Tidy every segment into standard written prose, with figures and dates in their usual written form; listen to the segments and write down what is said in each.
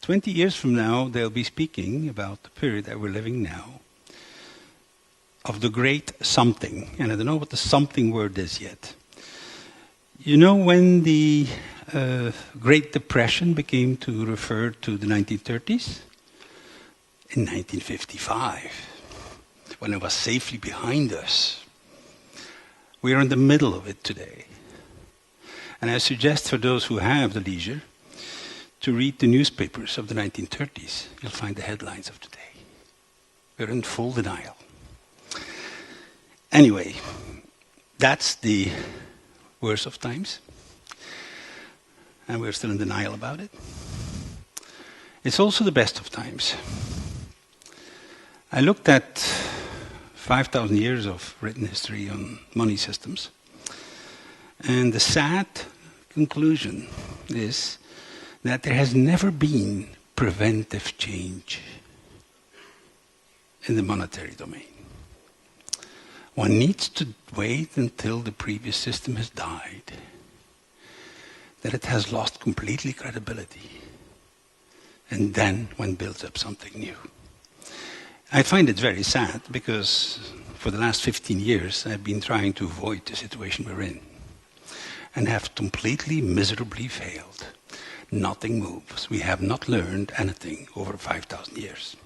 20 years from now, they'll be speaking about the period that we're living now, of the great something. And I don't know what the something word is yet. You know when the Great Depression became to refer to the 1930s? In 1955, when it was safely behind us. We are in the middle of it today. And I suggest for those who have the leisure to read the newspapers of the 1930s. You'll find the headlines of today. We're in full denial. Anyway, that's the worst of times. And we're still in denial about it. It's also the best of times. I looked at 5,000 years of written history on money systems. And the sad conclusion is that there has never been preventive change in the monetary domain. One needs to wait until the previous system has died, that it has lost completely credibility, and then one builds up something new. I find it very sad because for the last 15 years I've been trying to avoid the situation we're in and have completely miserably failed. Nothing moves. We have not learned anything over 5,000 years.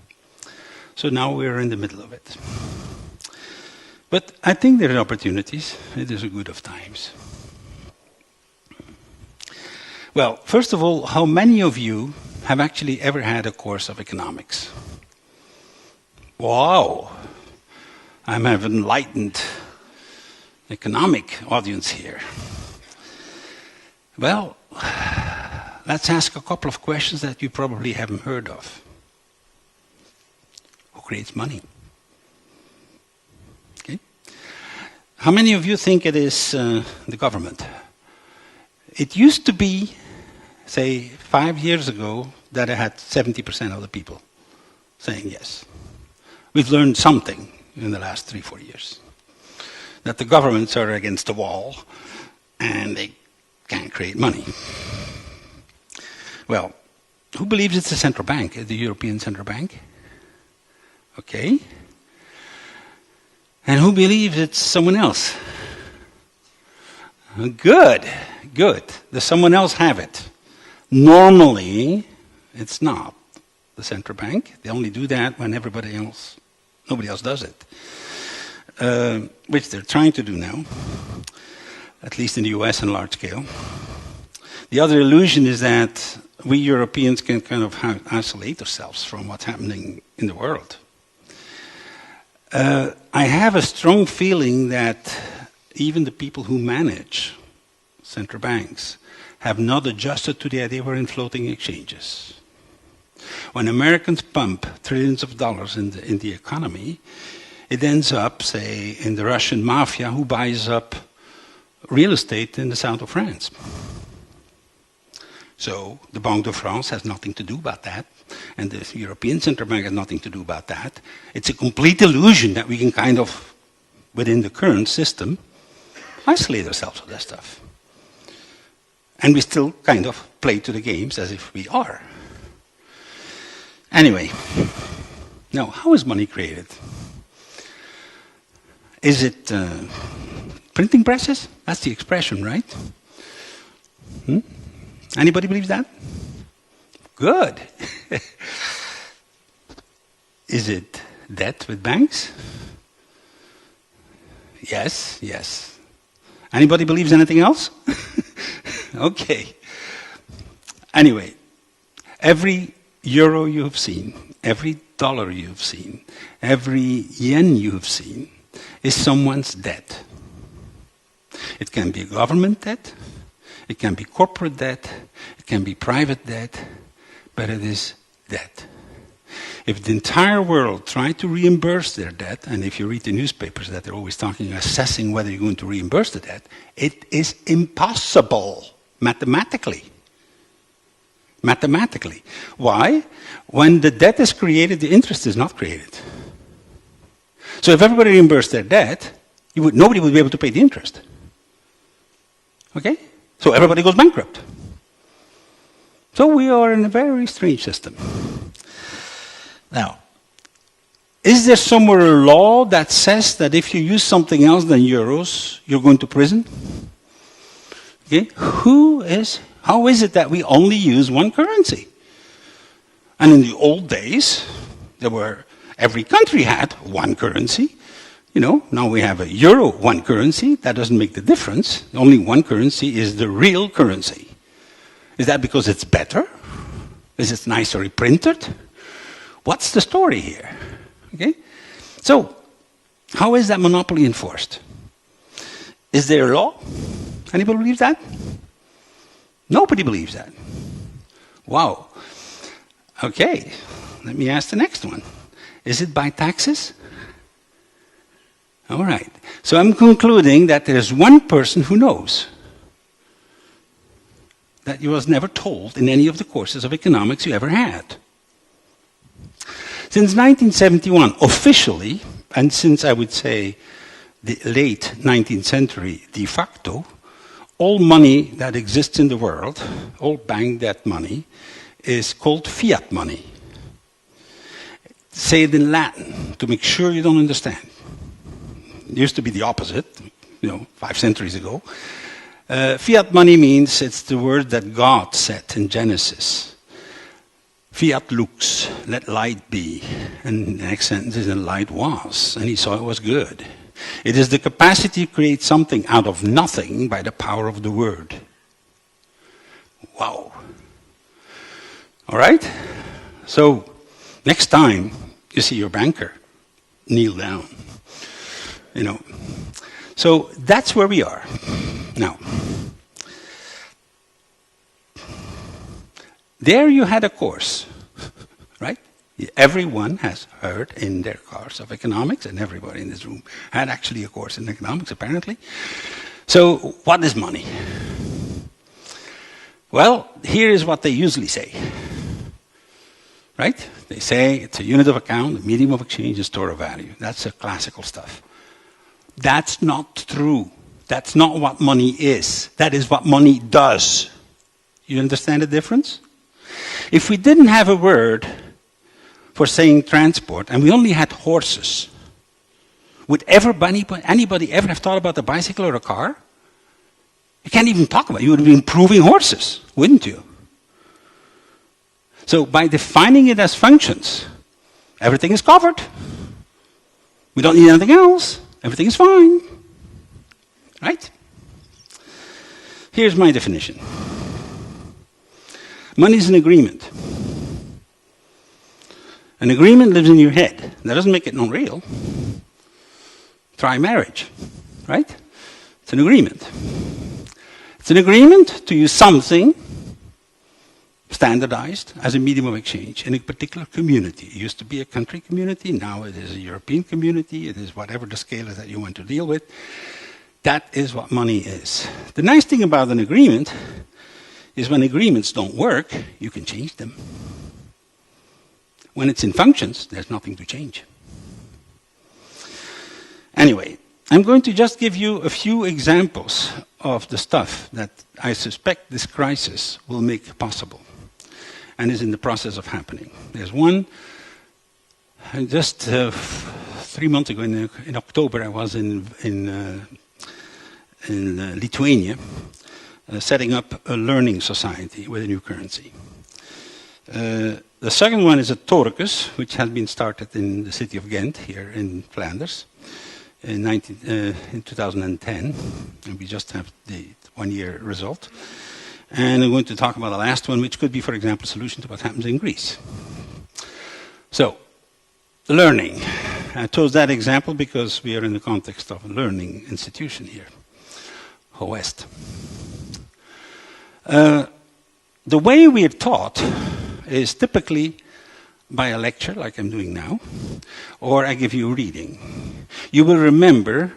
So now we're in the middle of it. But I think there are opportunities. It is a good of times. Well, first of all, how many of you have actually ever had a course of economics? Wow! I have an enlightened economic audience here. Well, let's ask a couple of questions that you probably haven't heard of. Who creates money? Okay. How many of you think it is the government? It used to be, say, 5 years ago, that I had 70% of the people saying yes. We've learned something in the last 3-4 years. That the governments are against the wall and they can't create money. Well, who believes it's the central bank, the European Central Bank? Okay. And who believes it's someone else? Good, good. Does someone else have it? Normally, it's not the central bank. They only do that when nobody else does it. Which they're trying to do now, at least in the US on large scale. The other illusion is that we Europeans can kind of isolate ourselves from what's happening in the world. I have a strong feeling that even the people who manage central banks have not adjusted to the idea we're in floating exchanges. When Americans pump trillions of dollars in the economy, it ends up, say, in the Russian mafia who buys up real estate in the south of France. So the Banque de France has nothing to do about that, and the European Central Bank has nothing to do about that. It's a complete illusion that we can kind of, within the current system, isolate ourselves from that stuff. And we still kind of play to the games as if we are. Anyway, now, how is money created? Is it printing presses? That's the expression, right? Anybody believes that? Good. Is it debt with banks? Yes, yes. Anybody believes anything else? Okay. Anyway, every euro you have seen, every dollar you have seen, every yen you have seen is someone's debt. It can be government debt, it can be corporate debt, it can be private debt, but it is debt. If the entire world tried to reimburse their debt, and if you read the newspapers that they're always talking, assessing whether you're going to reimburse the debt, it is impossible mathematically. Mathematically. Why? When the debt is created, the interest is not created. So if everybody reimbursed their debt, nobody would be able to pay the interest. Okay? So everybody goes bankrupt. So we are in a very strange system. Now, is there somewhere a law that says that if you use something else than euros, you're going to prison? Okay, how is it that we only use one currency? And in the old days, every country had one currency. You know, now we have a euro, one currency. That doesn't make the difference. Only one currency is the real currency. Is that because it's better? Is it nicer reprinted? What's the story here? Okay? So, how is that monopoly enforced? Is there a law? Anybody believe that? Nobody believes that. Wow. Okay, let me ask the next one. Is it by taxes? All right. So I'm concluding that there's one person who knows. That you was never told in any of the courses of economics you ever had. Since 1971, officially, and since I would say the late 19th century de facto, all money that exists in the world, all bank debt money, is called fiat money. Say it in Latin to make sure you don't understand. It used to be the opposite, 5 centuries ago. Fiat money means it's the word that God said in Genesis. Fiat lux, let light be. And the next sentence is, and light was, and he saw it was good. It is the capacity to create something out of nothing by the power of the word. Wow. All right? So, next time you see your banker, kneel down. So that's where we are. Now, there you had a course, right? Everyone has heard in their course of economics, and everybody in this room had actually a course in economics, apparently. So, what is money? Well, here is what they usually say. Right? They say it's a unit of account, a medium of exchange, a store of value. That's the classical stuff. That's not true. That's not what money is. That is what money does. You understand the difference? If we didn't have a word for saying transport, and we only had horses, would anybody ever have thought about a bicycle or a car? You can't even talk about it. You would have been improving horses, wouldn't you? So by defining it as functions, everything is covered. We don't need anything else. Everything is fine. Right? Here's my definition. Money is an agreement. An agreement lives in your head. That doesn't make it not real. Try marriage. Right? It's an agreement. It's an agreement to use something standardized as a medium of exchange in a particular community. It used to be a country community, now it is a European community, it is whatever the scale is that you want to deal with. That is what money is. The nice thing about an agreement is when agreements don't work, you can change them. When it's in functions, there's nothing to change. Anyway, I'm going to just give you a few examples of the stuff that I suspect this crisis will make possible and is in the process of happening. There's one, just 3 months ago in October, I was in Lithuania setting up a learning society with a new currency. The second one is a Torcus, which has been started in the city of Ghent, here in Flanders, in 2010, and we just have the 1-year result. And I'm going to talk about the last one, which could be, for example, a solution to what happens in Greece. So, learning. I chose that example because we are in the context of a learning institution here, Howest. The way we are taught is typically by a lecture, like I'm doing now, or I give you a reading. You will remember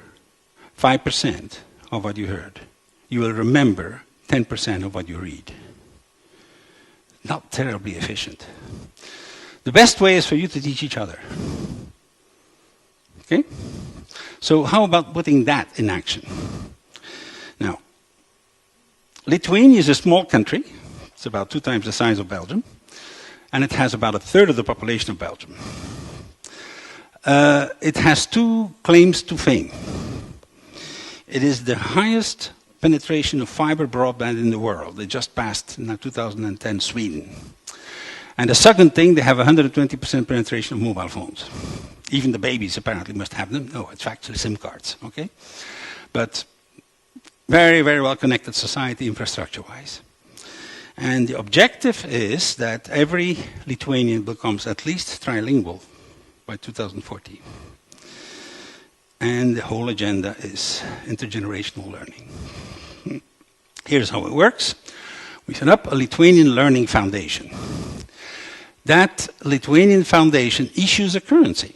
5% of what you heard. You will remember 10% of what you read. Not terribly efficient. The best way is for you to teach each other. Okay? So how about putting that in action? Now, Lithuania is a small country, It's about 2 times the size of Belgium. And it has about 1/3 of the population of Belgium. It has 2 claims to fame. It is the highest penetration of fiber broadband in the world. They just passed in 2010 Sweden. And the second thing, they have 120% penetration of mobile phones. Even the babies apparently must have them. No, it's actually SIM cards, okay? But very, very well connected society infrastructure-wise. And the objective is that every Lithuanian becomes at least trilingual by 2014. And the whole agenda is intergenerational learning. Here's how it works. We set up a Lithuanian Learning Foundation. That Lithuanian foundation issues a currency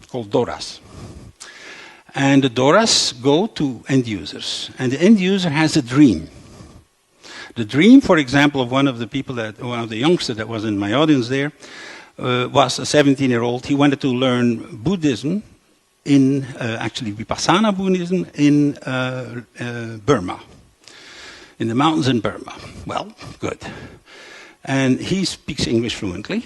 called Doras. And the Doras go to end users. And the end user has a dream. The dream, for example, of one of the youngsters that was in my audience there, was a 17-year-old. He wanted to learn Buddhism actually Vipassana Buddhism in Burma, in the mountains in Burma. Well, good. And he speaks English fluently.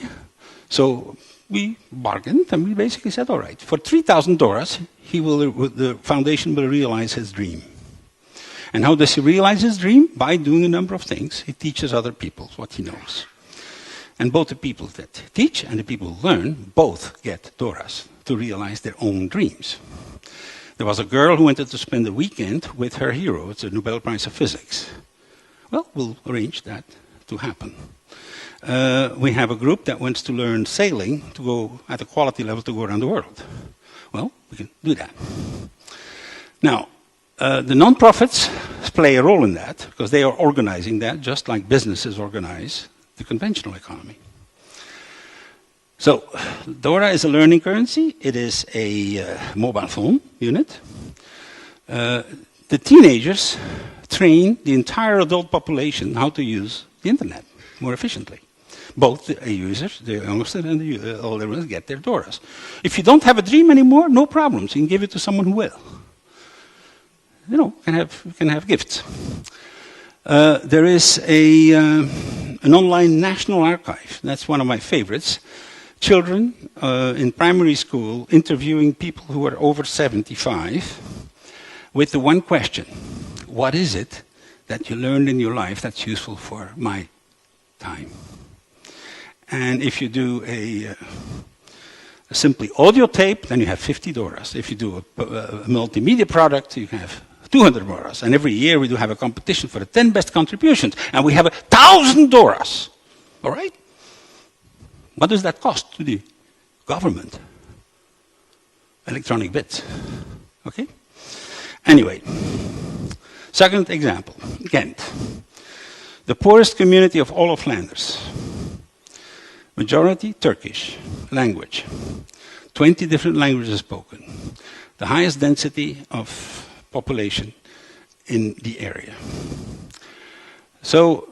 So we bargained and we basically said, all right, for 3,000 Doras, the foundation will realize his dream. And how does he realize his dream? By doing a number of things. He teaches other people what he knows. And both the people that teach and the people who learn both get Doras to realize their own dreams. There was a girl who wanted to spend a weekend with her hero. It's a Nobel Prize of Physics. Well, we'll arrange that to happen. We have a group that wants to learn sailing to go at a quality level to go around the world. Well, we can do that. Now, the non-profits play a role in that because they are organizing that just like businesses organize the conventional economy. So, Dora is a learning currency. It is a mobile phone unit. The teenagers train the entire adult population how to use the internet more efficiently. Both the users, the youngsters and the older ones, get their Doras. If you don't have a dream anymore, no problems. You can give it to someone who will. You know, you can have gifts. There is an online national archive. That's one of my favorites. Children in primary school interviewing people who are over 75 with the one question: what is it that you learned in your life that's useful for my time? And if you do a simply audio tape, then you have 50 Doras. If you do a multimedia product, you have 200 Doras. And every year we do have a competition for the 10 best contributions. And we have 1,000 Doras. All right? What does that cost to the government? Electronic bits. Okay? Anyway, second example, Ghent. The poorest community of all of Flanders. Majority Turkish language. 20 different languages spoken. The highest density of population in the area. So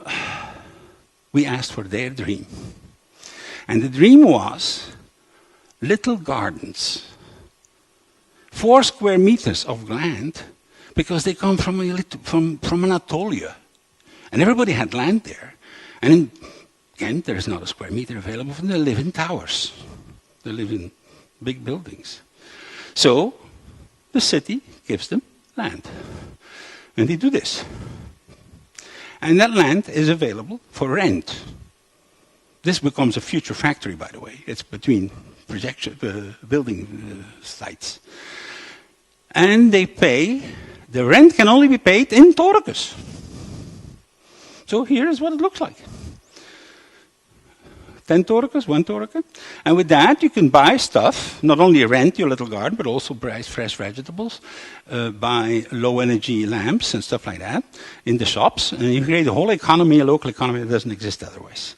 we asked for their dream. And the dream was little gardens. 4 square meters of land, because they come from Anatolia. And everybody had land there. And in Ghent, there is not a square meter available for them. They live in towers. They live in big buildings. So the city gives them land. And they do this. And that land is available for rent. This becomes a future factory, by the way. It's between building sites. And they pay, the rent can only be paid in Toricus. So here is what it looks like. 10 Toricus, 1 Torica. And with that, you can buy stuff, not only rent your little garden, but also buy fresh vegetables, buy low-energy lamps and stuff like that in the shops. And you create a whole economy, a local economy that doesn't exist otherwise.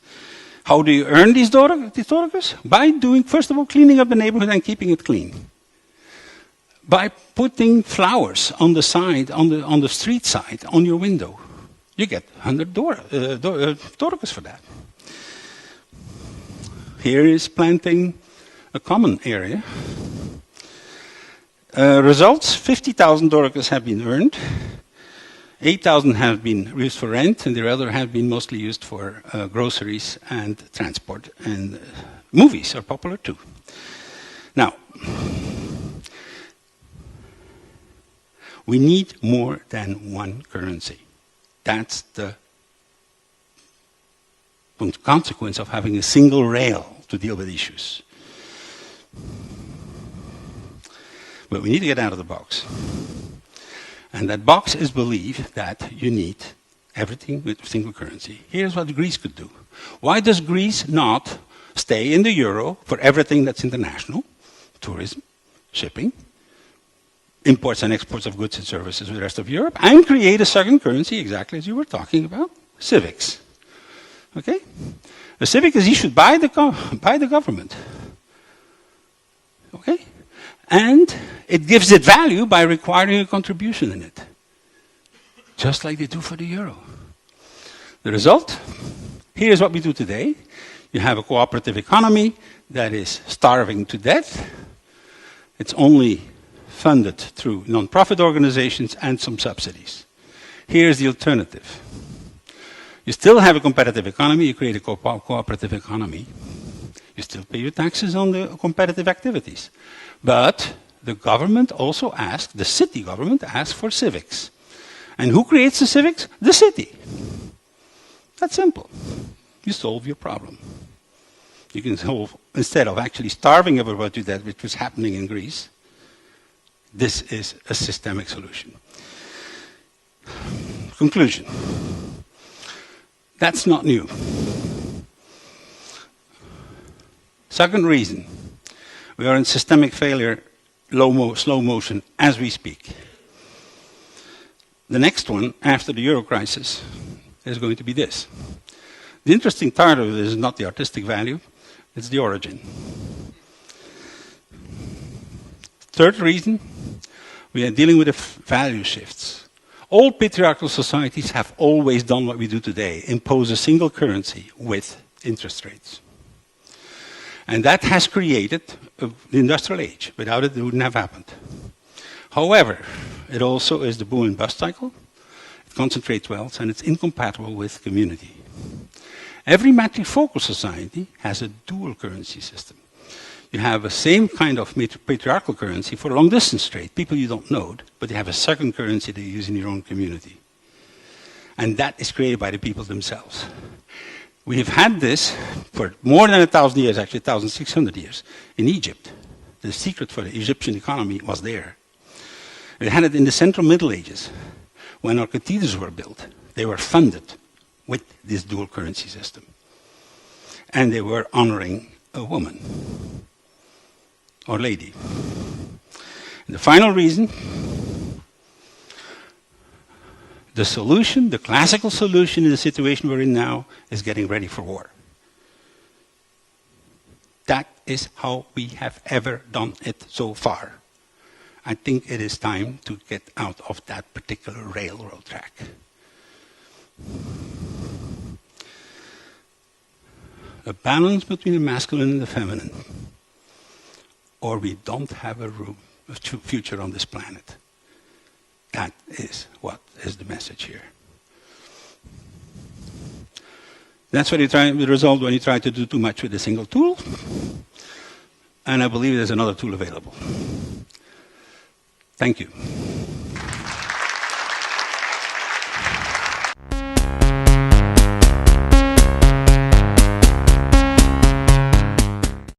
How do you earn these Toricus? By doing, first of all, cleaning up the neighborhood and keeping it clean. By putting flowers on the side, on the street side, on your window. You get 100 Toricus for that. Here is planting a common area. Results, 50,000 Doricus have been earned. 8,000 have been used for rent, and the other have been mostly used for groceries and transport. And movies are popular too. Now, we need more than one currency. That's the consequence of having a single rail to deal with issues. But we need to get out of the box. And that box is belief that you need everything with a single currency. Here's what Greece could do. Why does Greece not stay in the euro for everything that's international? Tourism, shipping, imports and exports of goods and services with the rest of Europe, and create a second currency, exactly as you were talking about, civics. Okay? A civic is issued by the government. Okay? And it gives it value by requiring a contribution in it. Just like they do for the euro. The result? Here's what we do today. You have a cooperative economy that is starving to death. It's only funded through non-profit organizations and some subsidies. Here's the alternative. You still have a competitive economy, you create a cooperative economy. You still pay your taxes on the competitive activities. But the government also asks, the city government asks for civics. And who creates the civics? The city. That's simple. You solve your problem. You can solve, instead of actually starving everybody to death, which was happening in Greece, this is a systemic solution. Conclusion. That's not new. Second reason. We are in systemic failure, slow motion, as we speak. The next one, after the euro crisis, is going to be this. The interesting part of this is not the artistic value, it's the origin. Third reason, we are dealing with the value shifts. All patriarchal societies have always done what we do today, impose a single currency with interest rates. And that has created the industrial age. Without it, it wouldn't have happened. However, it also is the boom and bust cycle. It concentrates wealth, and it's incompatible with community. Every matrifocal society has a dual currency system. You have the same kind of patriarchal currency for long-distance trade, people you don't know, but you have a second currency that you use in your own community. And that is created by the people themselves. We have had this for more than 1,000 years, actually 1,600 years, in Egypt. The secret for the Egyptian economy was there. We had it in the Central Middle Ages. When our cathedrals were built, they were funded with this dual currency system. And they were honoring a woman or lady. And the final reason, the solution, the classical solution in the situation we're in now, is getting ready for war. That is how we have ever done it so far. I think it is time to get out of that particular railroad track. A balance between the masculine and the feminine, or we don't have a future on this planet. That is what is the message here. That's what the result when you try to do too much with a single tool. And I believe there's another tool available. Thank you.